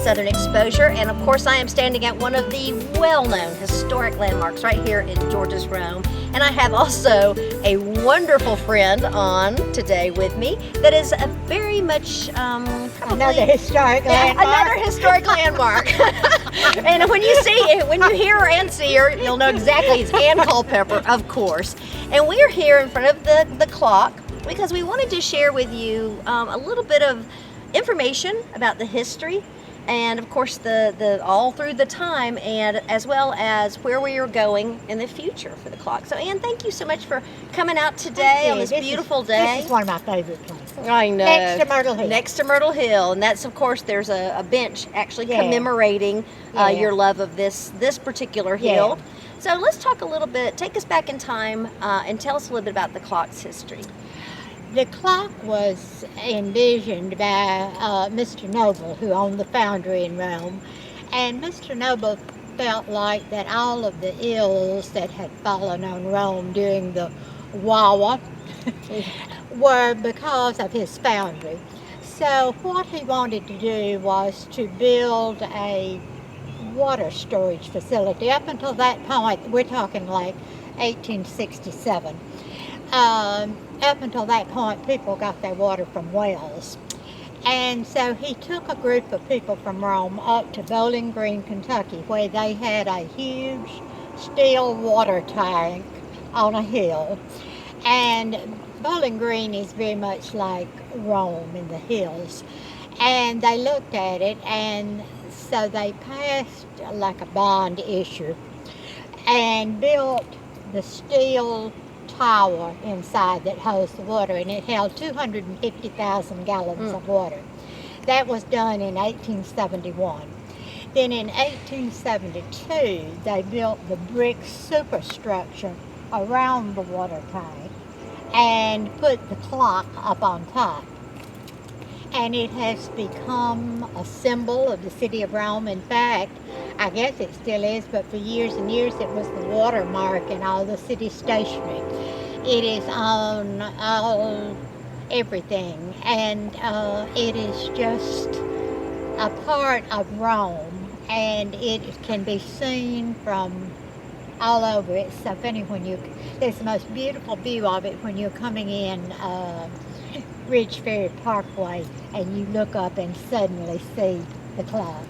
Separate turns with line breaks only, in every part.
southern exposure, and of course I am standing at one of the well-known historic landmarks right here in Georgia's Rome. And I have also a wonderful friend on today with me that is a very much
another historic landmark.
Another historic landmark. And when you hear her and see her, you'll know exactly it's Ann Culpepper, of course. And we are here in front of the clock because we wanted to share with you a little bit of information about the history, and of course the all through the time, and as well as where we are going in the future for the clock. So Ann, thank you so much for coming out today on this beautiful day.
This is one of my favorite places.
I know.
Next to Myrtle Hill.
Next to Myrtle Hill, and that's of course there's a bench actually commemorating your love of this particular hill. So let's talk a little bit. Take us back in time and tell us a little bit about the clock's history.
The clock was envisioned by Mr. Noble, who owned the foundry in Rome, and Mr. Noble felt like that all of the ills that had fallen on Rome during the war were because of his foundry. So what he wanted to do was to build a water storage facility. Up until that point, we're talking like 1867. Up until that point, people got their water from wells. And so he took a group of people from Rome up to Bowling Green, Kentucky, where they had a huge steel water tank on a hill. And Bowling Green is very much like Rome in the hills. And they looked at it, and so they passed like a bond issue and built the steel tower inside that holds the water, and it held 250,000 gallons of water. That was done in 1871. Then in 1872, they built the brick superstructure around the water tank and put the clock up on top. And it has become a symbol of the city of Rome. In fact, I guess it still is, but for years and years it was the watermark in all the city stationery. It is on everything, and it is just a part of Rome, and it can be seen from all over. It's so funny there's the most beautiful view of it when you're coming in Ridge Ferry Parkway and you look up and suddenly see the clock.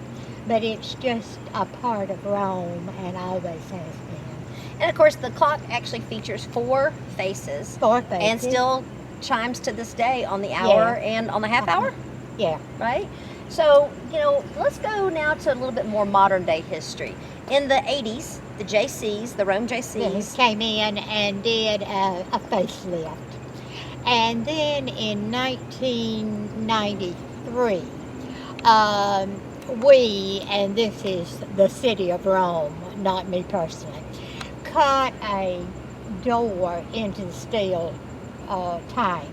But it's just a part of Rome and always has been.
And of course the clock actually features four faces. And still chimes to this day on the hour and on the half hour.
Yeah.
Right? So, let's go now to a little bit more modern day history. In the 80s, the JCs, the Rome JCs,
came in and did a facelift. And then in 1993, and this is the city of Rome, not me personally, cut a door into the steel tank.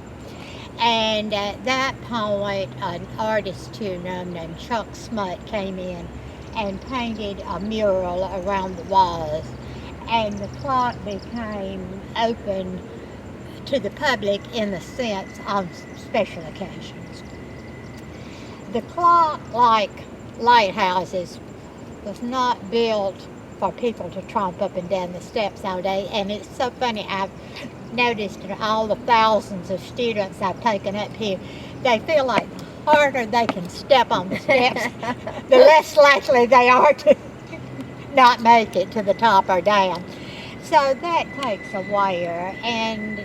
And at that point, an artist here named Chuck Smut came in and painted a mural around the walls, and the clock became open to the public in the sense on special occasions. The clock, like lighthouses, was not built for people to tromp up and down the steps all day. And it's so funny, I've noticed in all the thousands of students I've taken up here, they feel like the harder they can step on the steps, the less likely they are to not make it to the top or down. So that takes a wear, and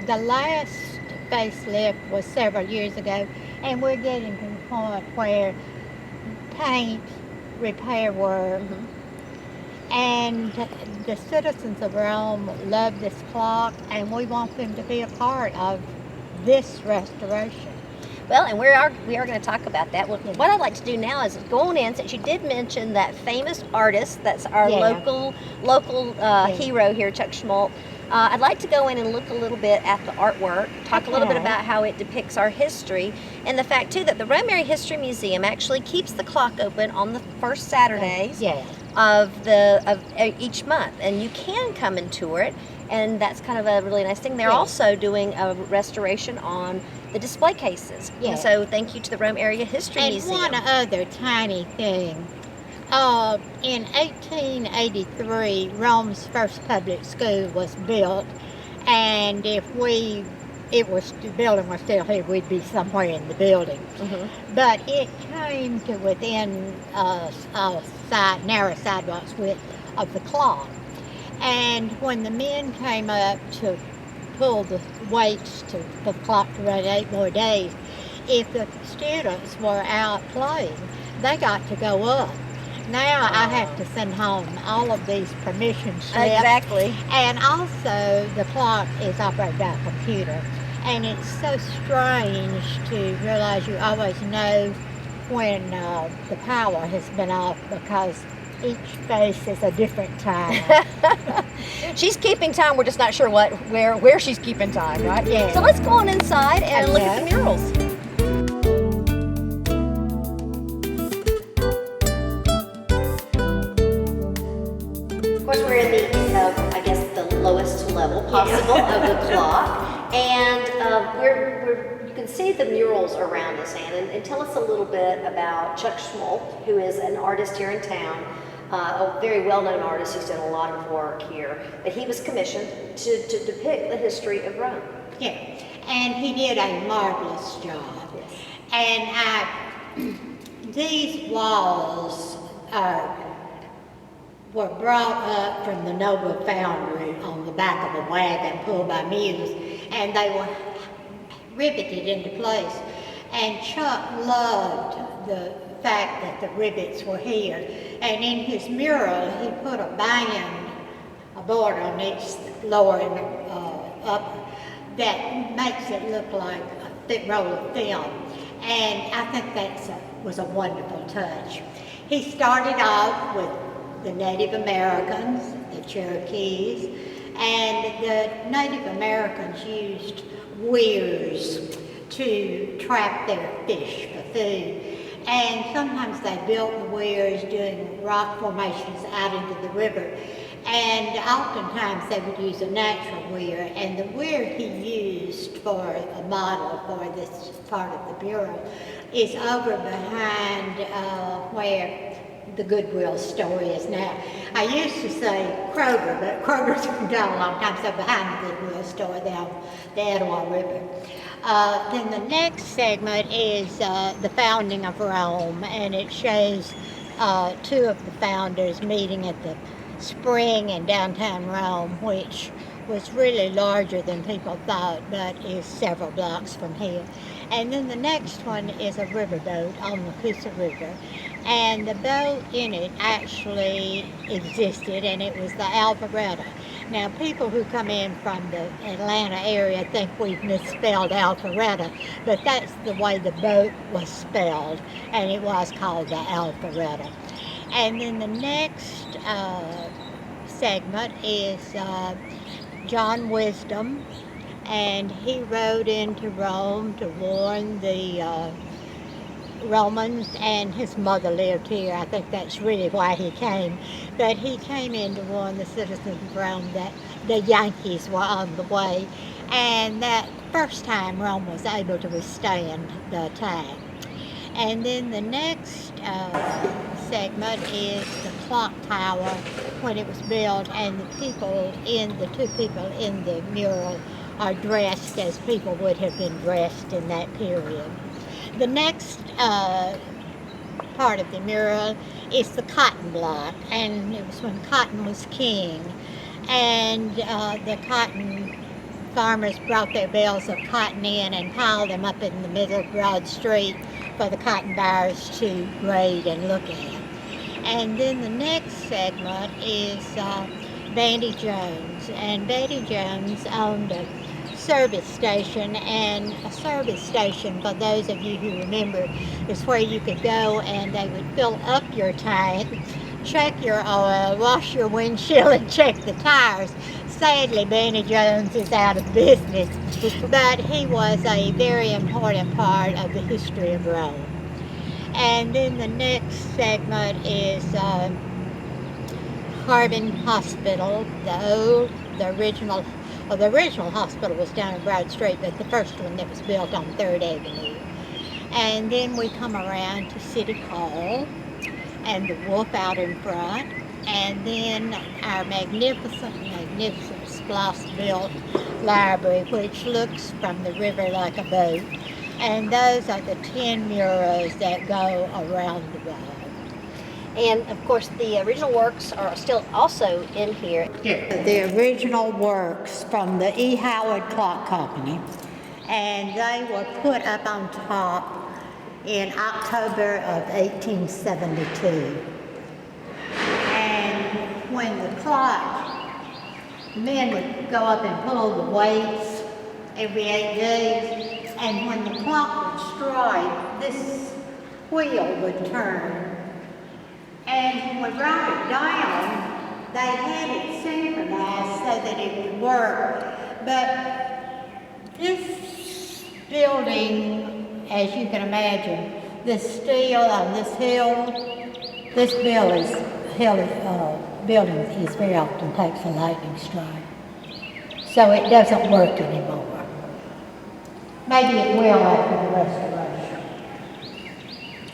the last facelift was several years ago, and we're getting to the point where paint, repair work, and the citizens of Rome love this clock, and we want them to be a part of this restoration.
Well, and we are going to talk about that. What I'd like to do now is go on in, since you did mention that famous artist, that's our local hero here, Chuck Schmult. I'd like to go in and look a little bit at the artwork, talk a little bit about how it depicts our history, and the fact too that the Rome Area History Museum actually keeps the clock open on the first Saturdays of each month, and you can come and tour it. And that's kind of a really nice thing. They're also doing a restoration on the display cases.
Yeah.
And so thank you to the Rome Area History
And
Museum.
one other tiny thing. In 1883, Rome's first public school was built, and if the building was still here, we'd be somewhere in the building.
Mm-hmm.
But it came to within narrow sidewalks width of the clock. And when the men came up to pull the weights for the clock to run 8 more days, if the students were out playing, they got to go up. Now I have to send home all of these permission slips.
Exactly.
And also the clock is operated by a computer. And it's so strange to realize you always know when the power has been off, because each face is a different time.
She's keeping time. We're just not sure where she's keeping time, right?
Yeah.
So let's go on inside and look at the murals. Of course, we're in the, I guess, the lowest level possible of the clock, and you can see the murals around us, Ann, and tell us a little bit about Chuck Schmoll, who is an artist here in town, a very well-known artist who's done a lot of work here, but he was commissioned to depict the history of Rome.
Yeah, and he did a marvelous job.
Yes.
And these walls were brought up from the Noble Foundry on the back of a wagon pulled by mules, and they were riveted into place. And Chuck loved the fact that the rivets were here. And in his mural, he put a band, a board on each lower and upper, that makes it look like a thick roll of film. And I think that was a wonderful touch. He started off with the Native Americans, the Cherokees, and the Native Americans used weirs to trap their fish for food. And sometimes they built the weirs doing rock formations out into the river. And oftentimes they would use a natural weir. And the weir he used for a model for this part of the bureau is over behind where the Goodwill store is now. I used to say Kroger, but Kroger's been gone a long time, so behind the Goodwill store down the Etowah River. Then the next segment is the founding of Rome, and it shows two of the founders meeting at the spring in downtown Rome, which was really larger than people thought, but is several blocks from here. And then the next one is a riverboat on the Coosa River, and the boat in it actually existed, and it was the Alpharetta. Now, people who come in from the Atlanta area think we've misspelled Alpharetta, but that's the way the boat was spelled, and it was called the Alpharetta. And then the next segment is John Wisdom, and he rode into Rome to warn the Romans, and his mother lived here. I think that's really why he came. But he came in to warn the citizens of Rome that the Yankees were on the way, and that first time Rome was able to withstand the attack. And then the next segment is the Clocktower when it was built, and the two people in the mural are dressed as people would have been dressed in that period. The next part of the mural is the cotton block, and it was when cotton was king, and the cotton farmers brought their bales of cotton in and piled them up in the middle of Broad Street for the cotton buyers to grade and look at. And then the next segment is Bandy Jones, and Bandy Jones owned a service station, and a service station, for those of you who remember, is where you could go and they would fill up your tank, check your oil, wash your windshield, and check the tires. Sadly, Bandy Jones is out of business, but he was a very important part of the history of Rome. And then the next segment is Harbin Hospital, the original Well, the original hospital was down in Broad Street, but the first one that was built on 3rd Avenue. And then we come around to City Hall and the Wolf out in front, and then our magnificent splice-built library, which looks from the river like a boat. And those are the 10 murals that go around the wall.
And of course, the original works are still also in here.
The original works from the E. Howard Clock Company, and they were put up on top in October of 1872. And when the clock, the men would go up and pull the weights every 8 days, and when the clock would strike, this wheel would turn. And when we brought it down, they had it synchronized so that it would work. But this building, as you can imagine, this steel on this hill, this building very often takes a lightning strike. So it doesn't work anymore. Maybe it will after the restoration.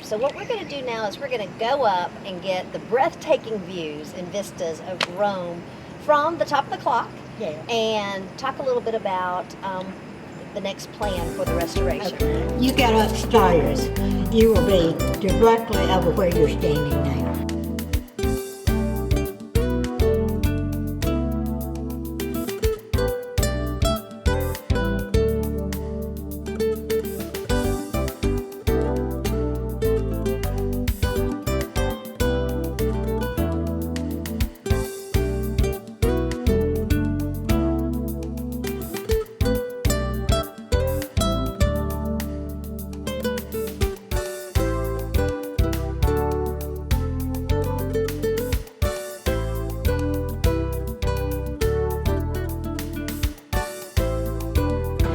So what we're going to do now is we're going to go up and get the breathtaking views and vistas of Rome from the top of the clock, and talk a little bit about the next plan for the restoration.
Okay. You get upstairs, you will be directly over where you're standing now.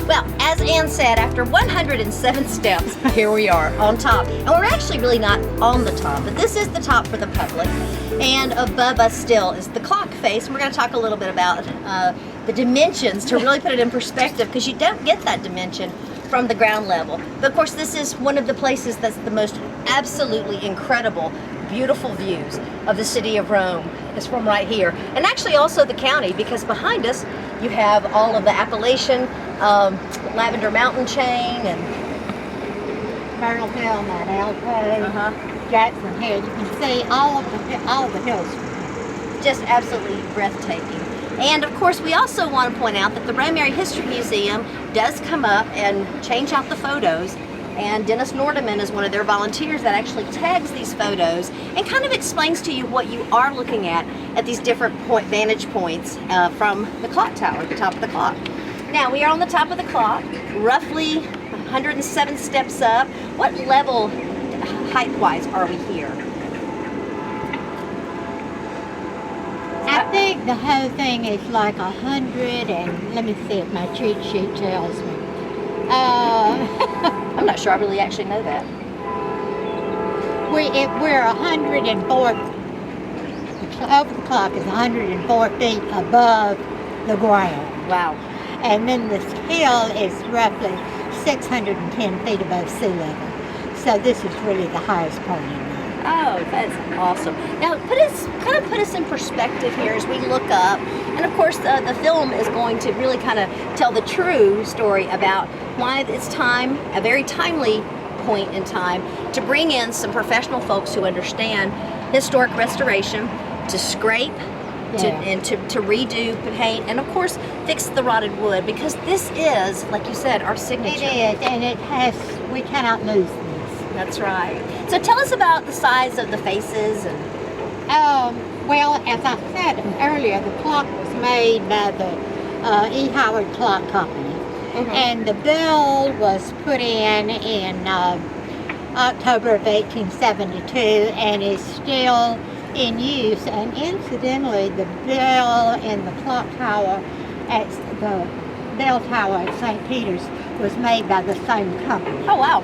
Well, as Ann said, after 107 steps, here we are on top. And we're actually really not on the top, but this is the top for the public. And above us still is the clock face. And we're going to talk a little bit about the dimensions to really put it in perspective, because you don't get that dimension from the ground level. But of course, this is one of the places that's the most absolutely incredible, beautiful views of the city of Rome. It's from right here. And actually also the county, because behind us you have all of the Appalachian Lavender Mountain chain and
Myrtle Hill, Mount Alto, Jackson Hill. You can see all the hills.
Just absolutely breathtaking. And of course, we also want to point out that the Rome Area History Museum does come up and change out the photos. And Dennis Nordeman is one of their volunteers that actually tags these photos and kind of explains to you what you are looking at these different vantage points from the clock tower, the top of the clock. Now, we are on the top of the clock, roughly 107 steps up. What level, height-wise, are we here?
I think the whole thing is like 100 and, let me see if my cheat sheet tells me.
I'm not sure I really actually know that.
We're 104, over the clock is 104 feet above the ground.
Wow.
And then this hill is roughly 610 feet above sea level. So this is really the highest point in Rome.
Oh, that's awesome. Now, put us in perspective here as we look up. And of course, the film is going to really kind of tell the true story about why it's time, a very timely point in time, to bring in some professional folks who understand historic restoration, to scrape, to redo, paint, and of course fix the rotted wood, because this is, like you said, our signature.
It is, and we cannot lose this.
That's right. So tell us about the size of the faces. And
well, as I said earlier, the clock was made by the E. Howard Clock Company, and the bill was put in October of 1872 and is still in use. And incidentally, the bell in the clock tower at the bell tower at St. Peter's was made by the same company.
oh wow.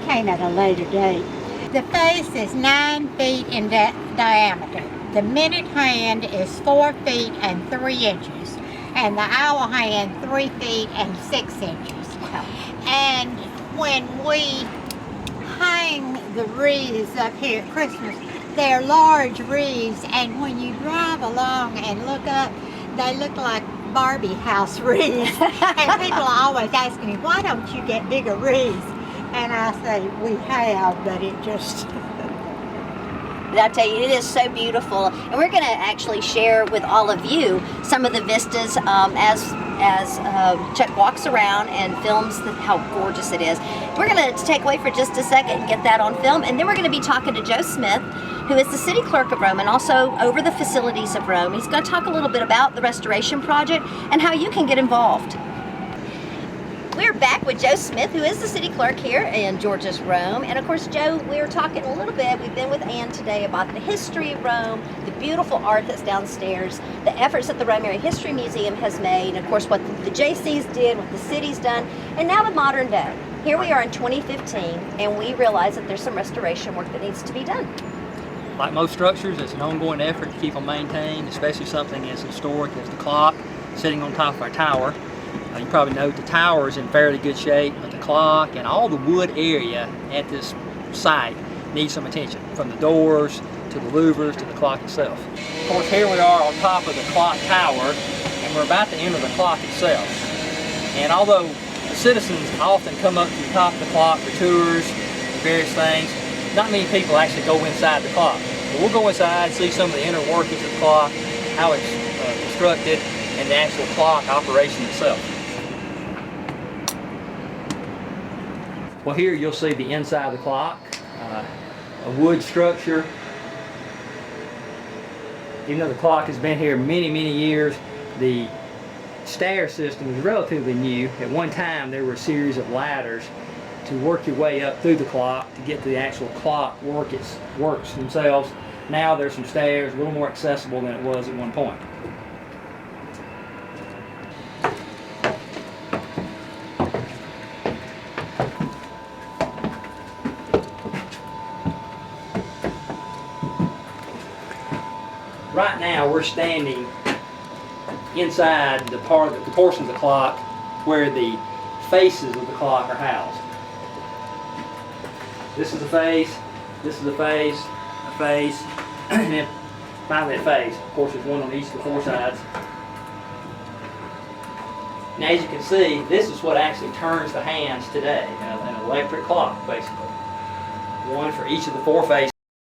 Came at a later date. The face is 9 feet in diameter. The minute hand is 4 feet and 3 inches, and the hour hand 3 feet and 6 inches.
Wow.
And when we hang the wreaths up here at Christmas, they're large wreaths, and when you drive along and look up, they look like Barbie house wreaths. And people are always asking me, why don't you get bigger wreaths? And I say, we have, but it just...
I tell you, it is so beautiful, and we're going to actually share with all of you some of the vistas as Chuck walks around and films how gorgeous it is. We're going to take away for just a second and get that on film, and then we're going to be talking to Joe Smith, who is the city clerk of Rome and also over the facilities of Rome. He's going to talk a little bit about the restoration project and how you can get involved. We're back with Joe Smith, who is the city clerk here in Georgia's Rome. And of course, Joe, we were talking a little bit, we've been with Ann today about the history of Rome, the beautiful art that's downstairs, the efforts that the Rome Area History Museum has made, and of course what the JC's did, what the city's done, and now the modern day. Here we are in 2015, and we realize that there's some restoration work that needs to be done.
Like most structures, it's an ongoing effort to keep them maintained, especially something as historic as the clock sitting on top of our tower. You probably know the tower is in fairly good shape, but the clock and all the wood area at this site needs some attention, from the doors to the louvers to the clock itself. Of course, here we are on top of the clock tower, and we're about to enter the clock itself. And although the citizens often come up to the top of the clock for tours and various things, not many people actually go inside the clock. So we'll go inside and see some of the inner workings of the clock, how it's constructed, and the actual clock operation itself. Well, here you'll see the inside of the clock, a wood structure. Even though the clock has been here many, many years, the stair system is relatively new. At one time, there were a series of ladders to work your way up through the clock to get to the actual clock works themselves. Now there's some stairs, a little more accessible than it was at one point. Right now we're standing inside the portion of the clock where the faces of the clock are housed. This is a face, this is a face, and then finally a face. Of course, there's one on each of the 4 sides. Now, as you can see, this is what actually turns the hands today, an electric clock, basically. One for each of the 4 faces.